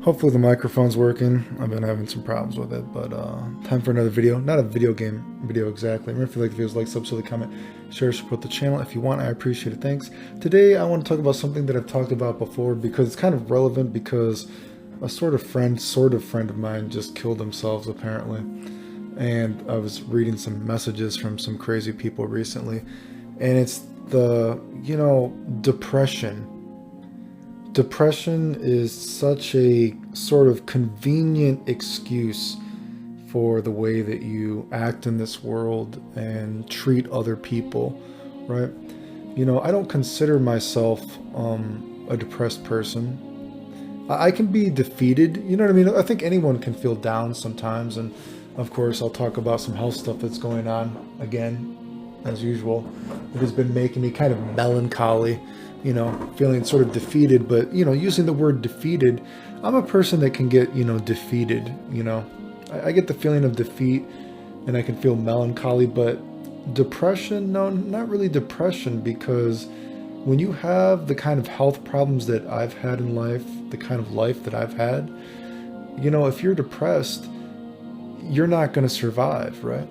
Hopefully the microphone's working. I've been having some problems with it, but time for another video. Not a video game video exactly. Remember, if you like the videos, like, subscribe, comment, share, support the channel if you want. I appreciate it. Thanks. Today I want to talk about something that I've talked about before because it's kind of relevant because a sort of friend of mine just killed themselves apparently. And I was reading some messages from some crazy people recently, and it's depression. Depression is such a sort of convenient excuse for the way that you act in this world and treat other people, right? I don't consider myself a depressed person. I can be defeated, you know what I mean? I think anyone can feel down sometimes, and of course I'll talk about some health stuff that's going on again, as usual. It has been making me kind of melancholy, feeling sort of defeated, but, using the word defeated, I'm a person that can get, defeated, I get the feeling of defeat and I can feel melancholy, but depression, no, not really depression, because when you have the kind of health problems that I've had in life, the kind of life that I've had, if you're depressed, you're not going to survive, right?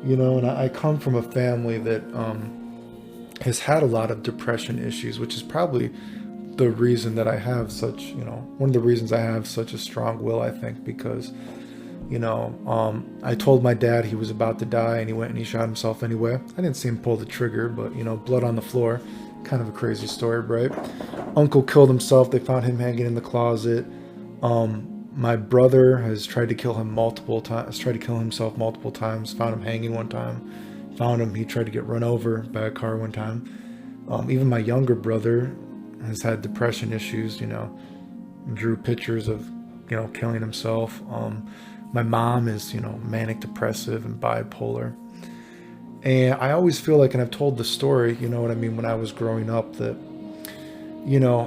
And I come from a family that has had a lot of depression issues, which is probably the reason that I have such, one of the reasons I have such a strong will, I think, because, I told my dad he was about to die and he went and he shot himself anyway. I didn't see him pull the trigger, but, blood on the floor, kind of a crazy story, right? Uncle killed himself. They found him hanging in the closet. My brother has tried to kill him multiple times, tried to kill himself multiple times, found him hanging one time. Found him, he tried to get run over by a car one time. Even my younger brother has had depression issues, drew pictures of, killing himself. My mom is, manic depressive and bipolar. And I always feel like, and I've told the story, you know what I mean, when I was growing up, that,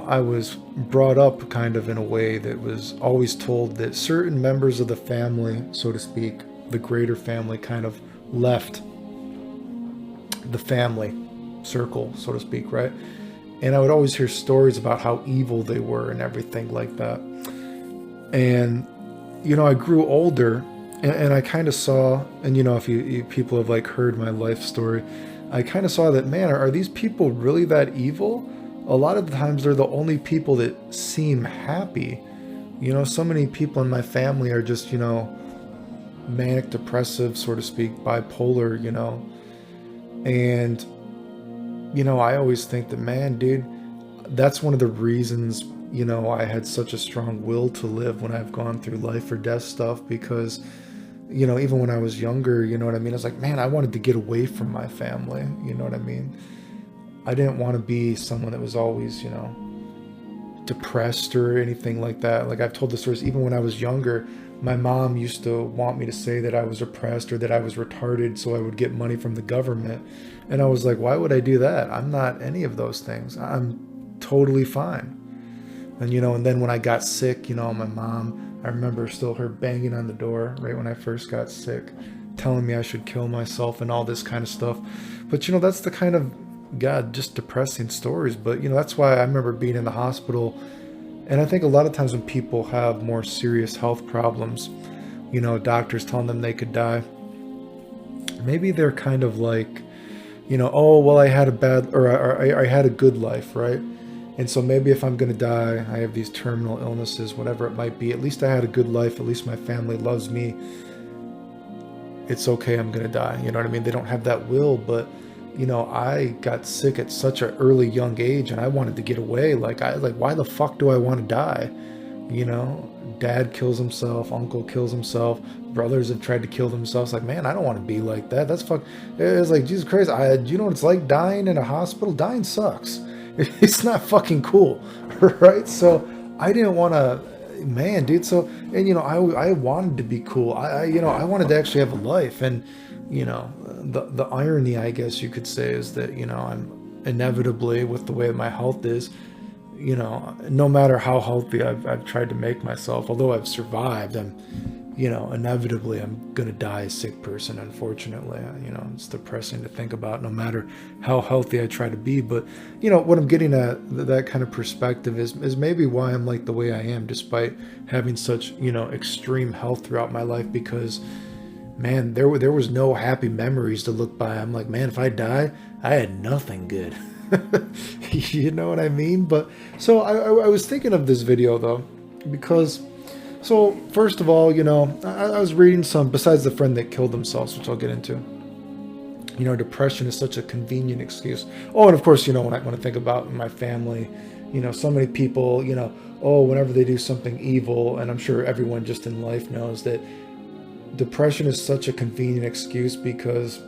I was brought up kind of in a way that was always told that certain members of the family, so to speak, the greater family, kind of left the family circle, so to speak, right? And I would always hear stories about how evil they were and everything like that. And, I grew older and I kind of saw, and, if you people have like heard my life story, I kind of saw that, man, are these people really that evil? A lot of the times they're the only people that seem happy. So many people in my family are just, manic depressive, so to speak, bipolar, and, I always think that, man, dude, that's one of the reasons, I had such a strong will to live when I've gone through life or death stuff, because, even when I was younger, you know what I mean? I was like, man, I wanted to get away from my family. You know what I mean? I didn't want to be someone that was always, depressed or anything like that. Like I've told the stories, even when I was younger, my mom used to want me to say that I was oppressed or that I was retarded so I would get money from the government. And I was like, why would I do that? I'm not any of those things. I'm totally fine. And, and then when I got sick, my mom, I remember still her banging on the door right when I first got sick, telling me I should kill myself and all this kind of stuff. But, that's the kind of, God, just depressing stories. But, that's why I remember being in the hospital. And I think a lot of times when people have more serious health problems, doctors telling them they could die, maybe they're kind of like, oh, well, I had a bad, or I had a good life, right? And so maybe if I'm going to die, I have these terminal illnesses, whatever it might be, at least I had a good life, at least my family loves me. It's okay, I'm going to die. You know what I mean? They don't have that will, but I got sick at such an early young age and I wanted to get away. Why the fuck do I want to die? Dad kills himself, uncle kills himself, brothers have tried to kill themselves. Like, man, I don't want to be like that. That's fuck. It's like, Jesus Christ, do you know what it's like dying in a hospital? Dying sucks. It's not fucking cool, right? So I didn't want to, man, dude. So, and I wanted to be cool. I wanted to actually have a life, and the irony, I guess you could say, is that I'm inevitably, with the way my health is, no matter how healthy I've tried to make myself, although I've survived, I'm inevitably I'm going to die a sick person, unfortunately. It's depressing to think about, no matter how healthy I try to be. But, what I'm getting at, that kind of perspective is maybe why I'm like the way I am, despite having such, extreme health throughout my life, because, man, there was no happy memories to look by. I'm like, man, if I die, I had nothing good. You know what I mean? But so I was thinking of this video though, because so first of all, I was reading some, besides the friend that killed themselves, which I'll get into. Depression is such a convenient excuse. Oh, and of course, when I think about my family, so many people, whenever they do something evil, and I'm sure everyone just in life knows that depression is such a convenient excuse, because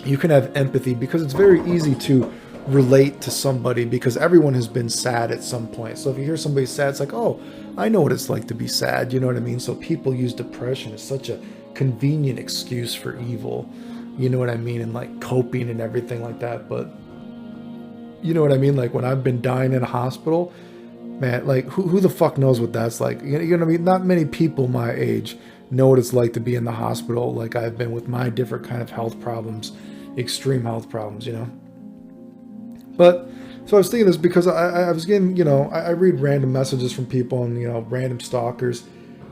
you can have empathy, because it's very easy to relate to somebody, because everyone has been sad at some point. So if you hear somebody sad, it's like, oh, I know what it's like to be sad. You know what I mean? So people use depression as such a convenient excuse for evil. You know what I mean? And like coping and everything like that. But you know what I mean? Like when I've been dying in a hospital, man, like who the fuck knows what that's like? You know what I mean? Not many people my age know what it's like to be in the hospital like I've been with my different kind of health problems, extreme health problems, But so I was thinking this because I was getting, I read random messages from people and, random stalkers.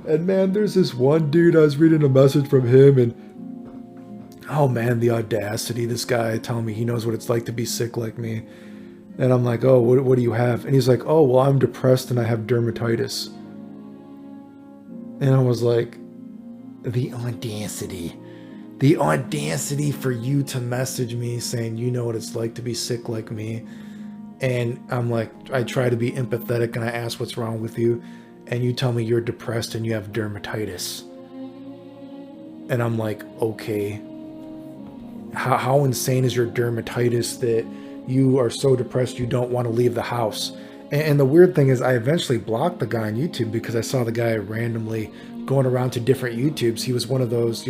And man, there's this one dude, I was reading a message from him, and oh man, the audacity, this guy telling me he knows what it's like to be sick like me. And I'm like, oh, what do you have? And he's like, oh, well, I'm depressed and I have dermatitis. And I was like, the audacity for you to message me saying you know what it's like to be sick like me. And I'm like, I try to be empathetic and I ask what's wrong with you, and you tell me you're depressed and you have dermatitis. And I'm like, okay, how insane is your dermatitis that you are so depressed you don't want to leave the house? And the weird thing is, I eventually blocked the guy on YouTube because I saw the guy randomly going around to different YouTubes. He was one of those,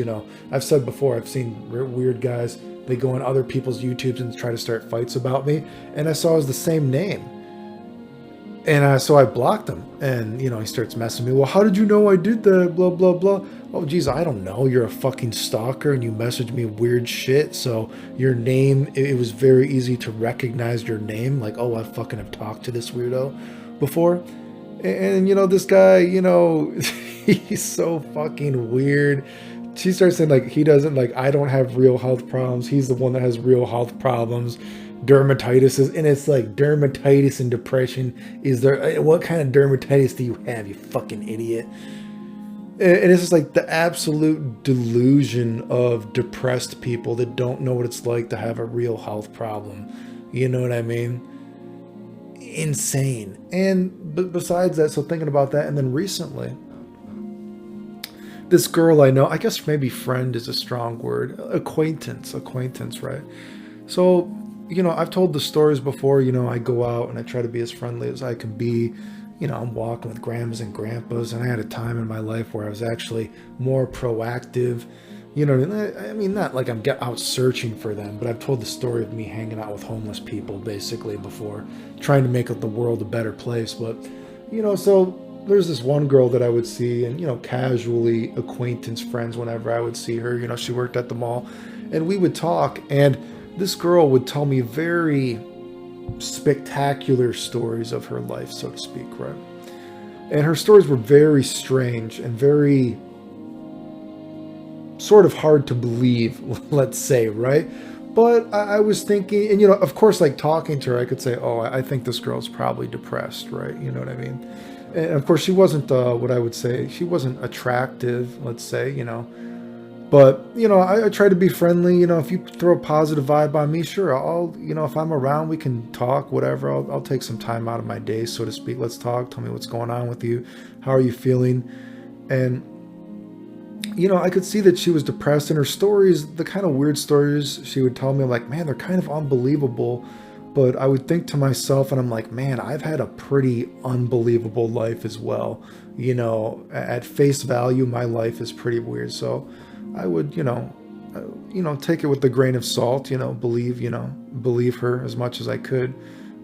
I've said before, I've seen weird guys, they go on other people's YouTubes and try to start fights about me. And I saw it was the same name. And so I blocked him. And, he starts messing me. Well, how did you know I did that? Blah, blah, blah. Oh, geez, I don't know. You're a fucking stalker and you message me weird shit. So your name, it was very easy to recognize your name. Like, oh, I fucking have talked to this weirdo before. And this guy, he's so fucking weird. She starts saying like, he doesn't, like, I don't have real health problems. He's the one that has real health problems. Dermatitis is, and it's like dermatitis and depression. Is there, what kind of dermatitis do you have, you fucking idiot? And it's just like the absolute delusion of depressed people that don't know what it's like to have a real health problem. You know what I mean? Insane. And besides that, so thinking about that, and then recently, this girl I know, I guess maybe friend is a strong word, acquaintance, right? So, I've told the stories before, I go out and I try to be as friendly as I can be. I'm walking with grandmas and grandpas, and I had a time in my life where I was actually more proactive. I mean, not like I'm out searching for them, but I've told the story of me hanging out with homeless people basically before, trying to make the world a better place. But, so there's this one girl that I would see, and, casually acquaintance friends whenever I would see her. She worked at the mall, and we would talk, and this girl would tell me very spectacular stories of her life, so to speak, right? And her stories were very strange and very sort of hard to believe, let's say, right? But I was thinking, and of course, like talking to her, I could say, oh, I think this girl's probably depressed, right? You know what I mean? And of course, she wasn't what I would say, she wasn't attractive, let's say, But, I try to be friendly. If you throw a positive vibe on me, sure, I'll, if I'm around, we can talk, whatever. I'll take some time out of my day, so to speak. Let's talk. Tell me what's going on with you. How are you feeling? And, I could see that she was depressed, and her stories, the kind of weird stories she would tell me, I'm like, man, they're kind of unbelievable. But I would think to myself, and I'm like, man, I've had a pretty unbelievable life as well. At face value, my life is pretty weird. So I would, take it with a grain of salt, believe her as much as I could.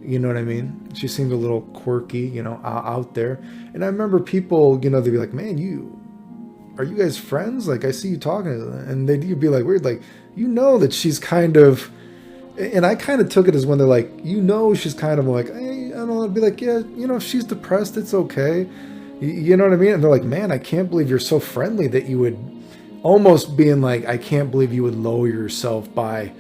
You know what I mean? She seemed a little quirky, out there. And I remember people, they'd be like, man, are you guys friends? Like, I see you talking to them. And you'd be like, weird, like, you know that she's kind of, and I kind of took it as when they're like, you know, she's kind of like, hey, I don't know, I'd be like, yeah, you know, if she's depressed, it's okay. You know what I mean? And they're like, man, I can't believe you're so friendly that you would almost being like, I can't believe you would lower yourself by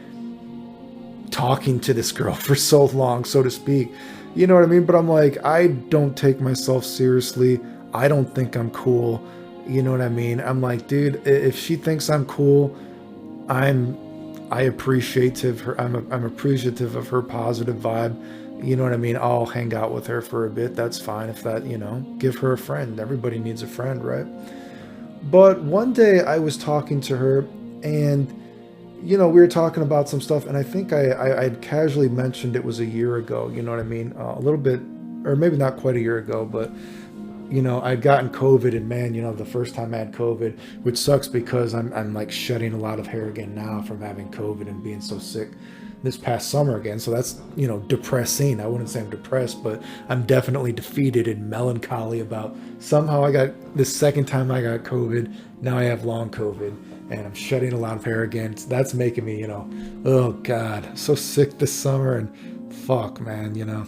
talking to this girl for so long, so to speak. You know what I mean? But I'm like, I don't take myself seriously. I don't think I'm cool. You know what I mean? I'm like, dude, if she thinks I'm cool, I'm appreciative I'm appreciative of her positive vibe. You know what I mean? I'll hang out with her for a bit. That's fine. If that, you know, give her a friend. Everybody needs a friend, right? But one day I was talking to her, and you know, we were talking about some stuff, and I think I'd casually mentioned it was a year ago, you know what I mean? A little bit, or maybe not quite a year ago, but, you know, I'd gotten COVID, and man, you know, the first time I had COVID, which sucks because I'm like shedding a lot of hair again now from having COVID and being so sick this past summer again. So that's, you know, depressing. I wouldn't say I'm depressed, but I'm definitely defeated and melancholy about somehow I got this second time I got COVID. Now I have long COVID and I'm shedding a lot of hair again. So that's making me, you know, oh God, so sick this summer and fuck, man, you know.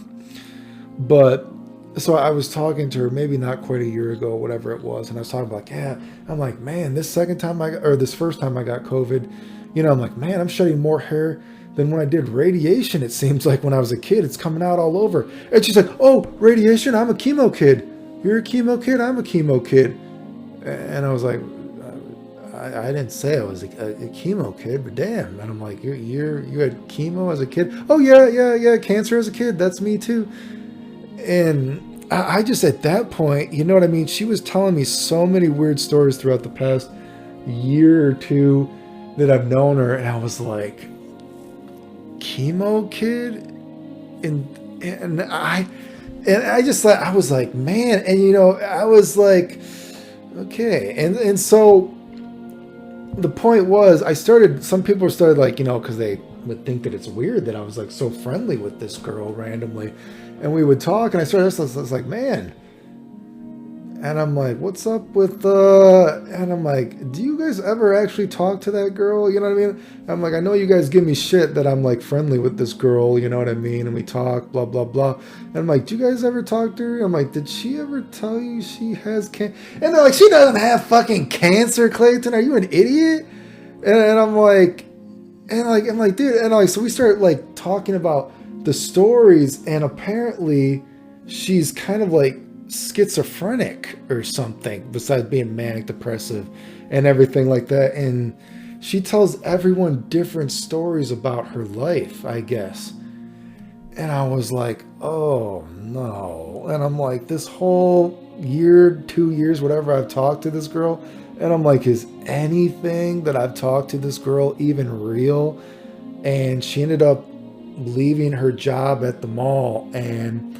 But so I was talking to her maybe not quite a year ago, whatever it was. And I was talking about, yeah, I'm like, man, this first time I got COVID, you know, I'm like, man, I'm shedding more hair than when I did radiation. It seems like when I was a kid, it's coming out all over. And she's like, oh, radiation, I'm a chemo kid. You're a chemo kid, I'm a chemo kid. And I was like, I didn't say I was a chemo kid, but damn. And I'm like, you had chemo as a kid? Oh yeah, cancer as a kid. That's me too. And I just, at that point, you know what I mean? She was telling me so many weird stories throughout the past year or two that I've known her. And I was like, chemo kid? And I just like, I was like, man, and you know, I was like, okay. And so the point was, some people started like, you know, because they would think that it's weird that I was like so friendly with this girl randomly. And we would talk, and I was like, man. And I'm like, what's up with, and I'm like, do you guys ever actually talk to that girl? You know what I mean? I'm like, I know you guys give me shit that I'm like friendly with this girl, you know what I mean? And we talk, blah, blah, blah. And I'm like, do you guys ever talk to her? I'm like, did she ever tell you she has cancer? And they're like, she doesn't have fucking cancer, Clayton. Are you an idiot? And I'm like, dude, and like, so we start like talking about the stories, and apparently she's kind of like schizophrenic or something besides being manic depressive and everything like that. And she tells everyone different stories about her life, I guess. And I was like, oh no. And I'm like, this whole year, 2 years, whatever, I've talked to this girl, and I'm like, is anything that I've talked to this girl even real? And she ended up leaving her job at the mall, and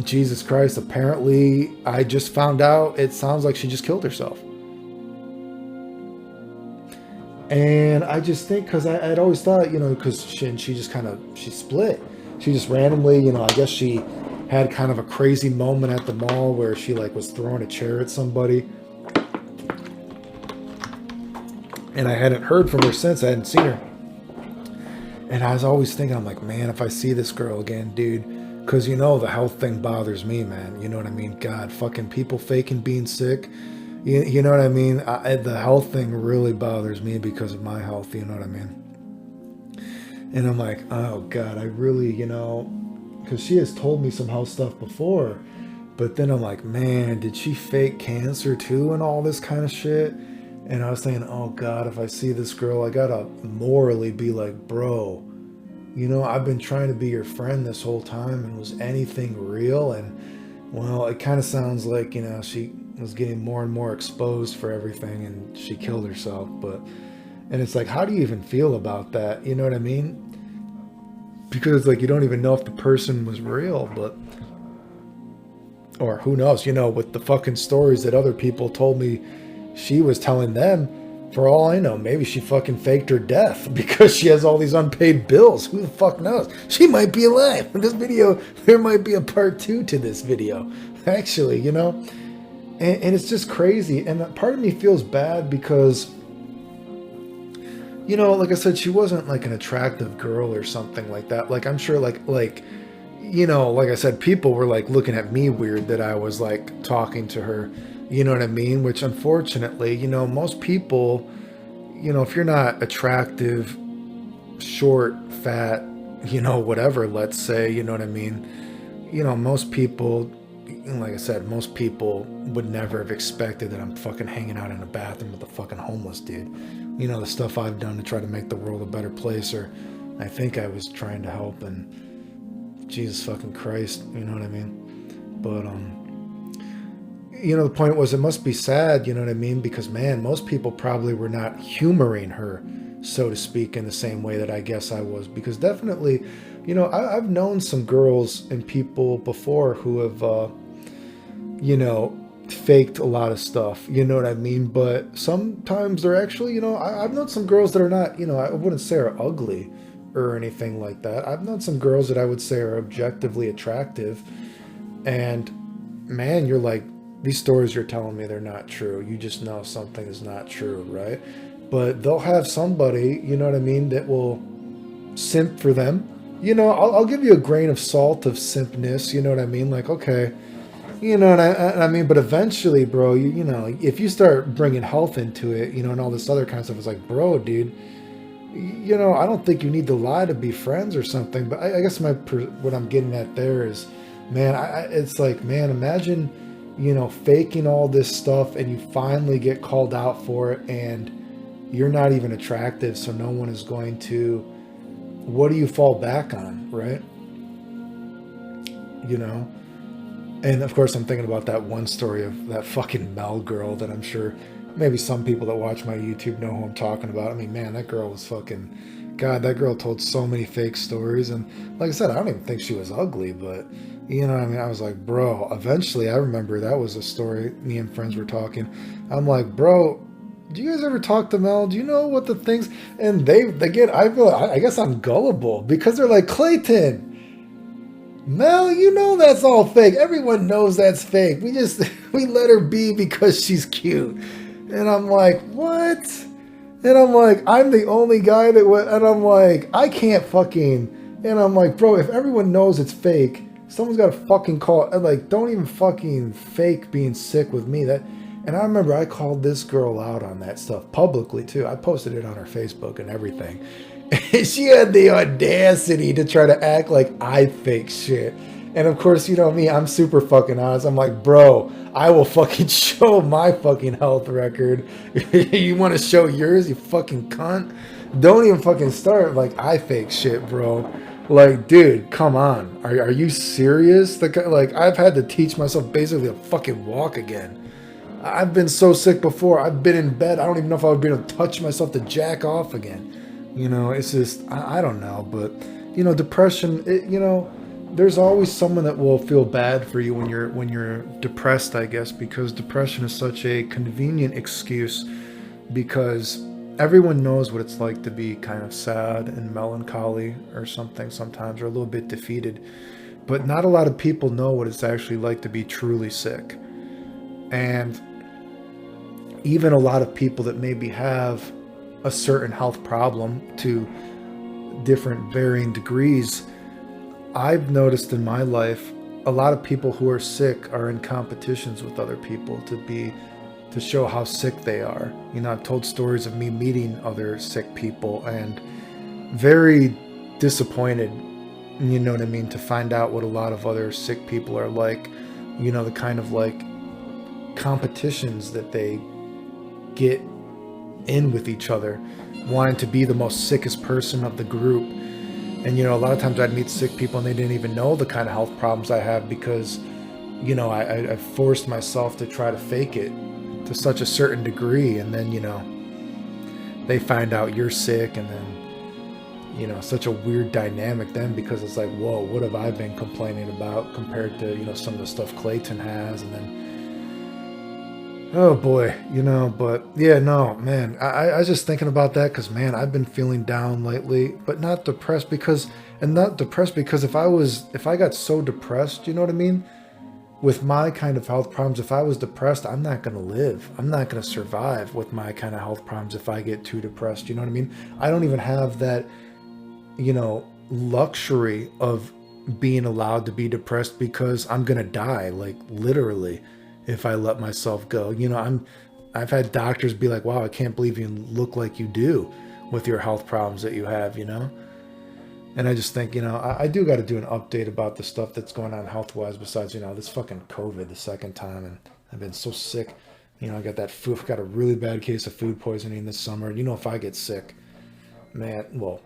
Jesus Christ, apparently I just found out it sounds like she just killed herself. And I just think, because I'd always thought, you know, because she split. She just randomly, you know, I guess she had kind of a crazy moment at the mall where she like was throwing a chair at somebody. And I hadn't heard from her since. I hadn't seen her. And I was always thinking, I'm like, man, if I see this girl again, dude, because, you know, the health thing bothers me, man. You know what I mean? God, fucking people faking being sick. You know what I mean? The health thing really bothers me because of my health. You know what I mean? And I'm like, oh, God, I really, you know, because she has told me some health stuff before. But then I'm like, man, did she fake cancer too and all this kind of shit? And I was thinking, oh, God, if I see this girl, I got to morally be like, bro, you know, I've been trying to be your friend this whole time, and was anything real? And, well, it kind of sounds like, you know, she was getting more and more exposed for everything, and she killed herself. And it's like, how do you even feel about that? You know what I mean? Because it's like, you don't even know if the person was real, or who knows, you know, with the fucking stories that other people told me she was telling them, for all I know, maybe she fucking faked her death because she has all these unpaid bills. Who the fuck knows? She might be alive. In this video, there might be a part 2 to this video, actually, you know? And it's just crazy. And part of me feels bad because, like I said, she wasn't like an attractive girl or something like that. Like I'm sure like I said, people were like looking at me weird that I was like talking to her. You know what I mean? Which unfortunately, most people, if you're not attractive, short, fat, whatever, let's say, you know what I mean? Most people, like I said, most people would never have expected that I'm fucking hanging out in a bathroom with a fucking homeless dude. The stuff I've done to try to make the world a better place, or I think I was trying to help, and Jesus fucking Christ, you know what I mean? But, the point was, it must be sad, you know what I mean? Because, man, most people probably were not humoring her, so to speak, in the same way that I guess I was. Because definitely, I've known some girls and people before who have, faked a lot of stuff, you know what I mean? But sometimes they're actually, I've known some girls that are not, I wouldn't say are ugly or anything like that. I've known some girls that I would say are objectively attractive. And, man, you're like, these stories you're telling me, they're not true. You just know something is not true, right? But they'll have somebody, you know what I mean, that will simp for them. I'll give you a grain of salt of simpness, you know what I mean? Like, okay, what I mean? But eventually, bro, if you start bringing health into it, and all this other kind of stuff, it's like, bro, dude, I don't think you need to lie to be friends or something. But I guess what I'm getting at there is, man, it's like, man, imagine, faking all this stuff and you finally get called out for it and you're not even attractive, so no one is going to, what do you fall back on, right? And of course I'm thinking about that one story of that fucking Mel girl that I'm sure maybe some people that watch my YouTube know who I'm talking about. I mean, man, that girl was fucking, God, that girl told so many fake stories. And like I said, I don't even think she was ugly, but you know what I mean? I was like, bro, eventually I remember that was a story. Me and friends were talking. I'm like, bro, do you guys ever talk to Mel? Do you know what the things, and they get, I guess I'm gullible because they're like, Clayton, Mel, that's all fake. Everyone knows that's fake. We let her be because she's cute. And I'm like, what? And I'm like, I'm the only guy that went, and I'm like, I can't fucking, and I'm like, bro, if everyone knows it's fake, someone's got to fucking call, and like, don't even fucking fake being sick with me. And I remember I called this girl out on that stuff publicly too. I posted it on her Facebook and everything. And she had the audacity to try to act like I fake shit. And of course, you know me, I'm super fucking honest. I'm like, bro, I will fucking show my fucking health record. You want to show yours, you fucking cunt? Don't even fucking start like I fake shit, bro. Like, dude, come on. Are you serious? Like, I've had to teach myself basically to fucking walk again. I've been so sick before. I've been in bed. I don't even know if I would be able to touch myself to jack off again. It's just, I don't know. But, depression, there's always someone that will feel bad for you when you're depressed, I guess, because depression is such a convenient excuse because everyone knows what it's like to be kind of sad and melancholy or something sometimes, or a little bit defeated. But not a lot of people know what it's actually like to be truly sick. And even a lot of people that maybe have a certain health problem to different varying degrees, I've noticed in my life, a lot of people who are sick are in competitions with other people to show how sick they are. I've told stories of me meeting other sick people and very disappointed, you know what I mean, to find out what a lot of other sick people are like, the kind of like competitions that they get in with each other, wanting to be the most sickest person of the group. And a lot of times I'd meet sick people and they didn't even know the kind of health problems I have because I forced myself to try to fake it to such a certain degree, and then they find out you're sick, and then such a weird dynamic then, because it's like, whoa, what have I been complaining about compared to some of the stuff Clayton has, and then oh boy, but yeah, no, man, I was just thinking about that because, man, I've been feeling down lately, but not depressed because if I got so depressed, you know what I mean? with my kind of health problems, if I was depressed, I'm not going to live. I'm not going to survive with my kind of health problems if I get too depressed. You know what I mean? I don't even have that, luxury of being allowed to be depressed because I'm going to die, like literally, if I let myself go. I've had doctors be like, wow, I can't believe you look like you do with your health problems that you have, And I just think, I do got to do an update about the stuff that's going on health-wise besides, this fucking COVID the second time. And I've been so sick. I got a really bad case of food poisoning this summer. And, if I get sick, man, well,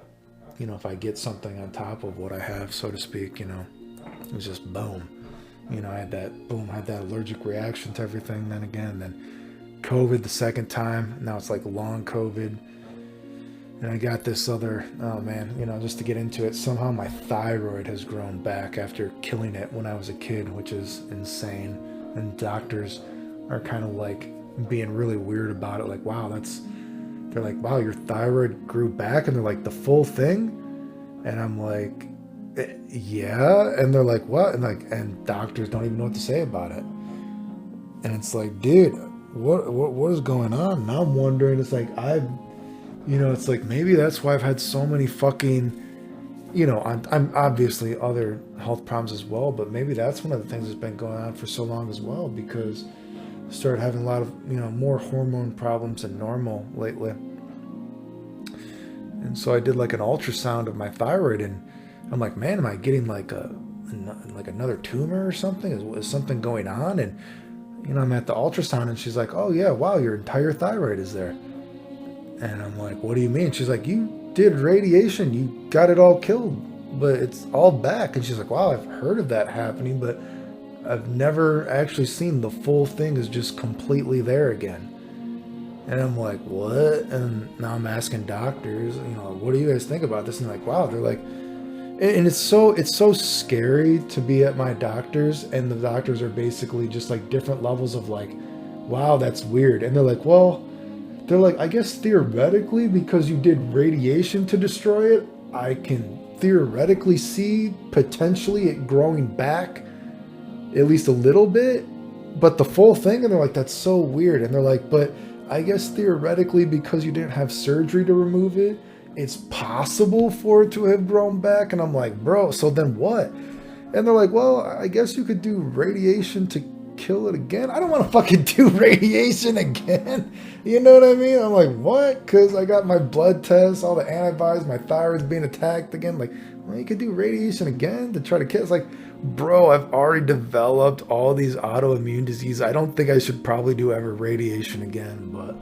if I get something on top of what I have, so to speak, it's just boom. I had that allergic reaction to everything. Then COVID the second time. Now it's like long COVID. And I got this other, oh man, just to get into it, somehow my thyroid has grown back after killing it when I was a kid, which is insane. And doctors are kind of like being really weird about it. Like, wow, they're like, wow, your thyroid grew back? And they're like, the full thing? And I'm like, yeah. And they're like, what? And doctors don't even know what to say about it. And it's like, dude, what is going on? Now I'm wondering, it's like, it's like maybe that's why I've had so many fucking, I'm obviously other health problems as well, but maybe that's one of the things that's been going on for so long as well, because I started having a lot of, more hormone problems than normal lately. And so I did like an ultrasound of my thyroid, and I'm like, man, am I getting like another tumor or something? Is something going on? And, I'm at the ultrasound and she's like, oh yeah, wow, your entire thyroid is there. And I'm like, what do you mean? She's like, you did radiation. You got it all killed, but it's all back. And she's like, wow, I've heard of that happening, but I've never actually seen the full thing is just completely there again. And I'm like, what? And now I'm asking doctors, what do you guys think about this? And like, wow, they're like, and it's so scary to be at my doctor's, and the doctors are basically just like different levels of like, wow, that's weird. And they're like, well, I guess theoretically, because you did radiation to destroy it, I can theoretically see potentially it growing back at least a little bit, but the full thing, and they're like, that's so weird. And they're like, but I guess theoretically, because you didn't have surgery to remove it, it's possible for it to have grown back. And I'm like, bro, so then what? And they're like, well, I guess you could do radiation to kill it again. I don't want to fucking do radiation again. You know what I mean? I'm like, what? Because I got my blood tests, all the antibodies, my thyroid's being attacked again. Like, well, you could do radiation again to try to kill. It's like, bro, I've already developed all these autoimmune diseases. I don't think I should probably do ever radiation again. But,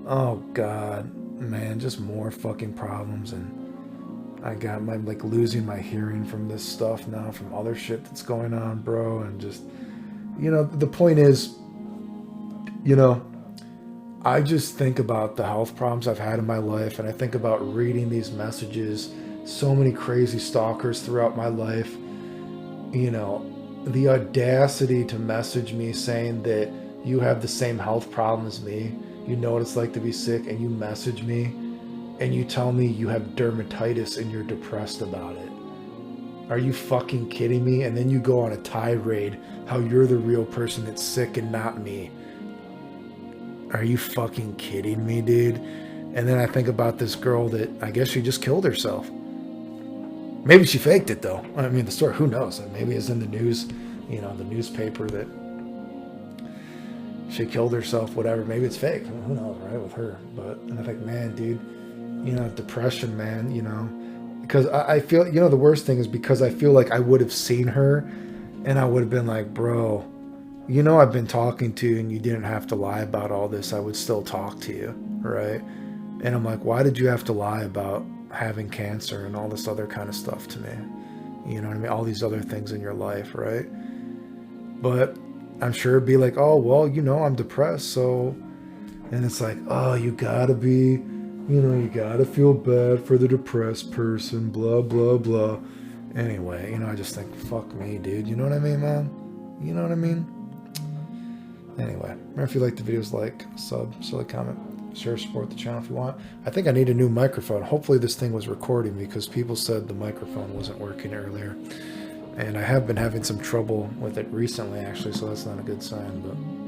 oh God, man, just more fucking problems. And I got my, like, losing my hearing from this stuff now, from other shit that's going on, bro. And just, the point is, I just think about the health problems I've had in my life, and I think about reading these messages, so many crazy stalkers throughout my life, the audacity to message me saying that you have the same health problem as me, you know what it's like to be sick, and you message me and you tell me you have dermatitis and you're depressed about it. Are you fucking kidding me? And then you go on a tirade how you're the real person that's sick and not me. Are you fucking kidding me, dude? And then I think about this girl that I guess she just killed herself. Maybe she faked it though. I mean, the story, who knows? Maybe it's in the news, the newspaper that she killed herself, whatever. Maybe it's fake. Who knows, right? With her. And I think, man, dude, depression, man, because I feel, the worst thing is because I feel like I would have seen her and I would have been like, bro, I've been talking to you and you didn't have to lie about all this. I would still talk to you, right? And I'm like, why did you have to lie about having cancer and all this other kind of stuff to me? You know what I mean? All these other things in your life, right? But I'm sure it'd be like, oh, well, I'm depressed, so... And it's like, oh, you gotta be... you gotta feel bad for the depressed person, blah, blah, blah. Anyway, I just think, fuck me, dude. You know what I mean, man? You know what I mean? Anyway, remember, if you like the videos, like, sub, comment, share, support the channel if you want. I think I need a new microphone. Hopefully this thing was recording because people said the microphone wasn't working earlier. And I have been having some trouble with it recently, actually, so that's not a good sign. But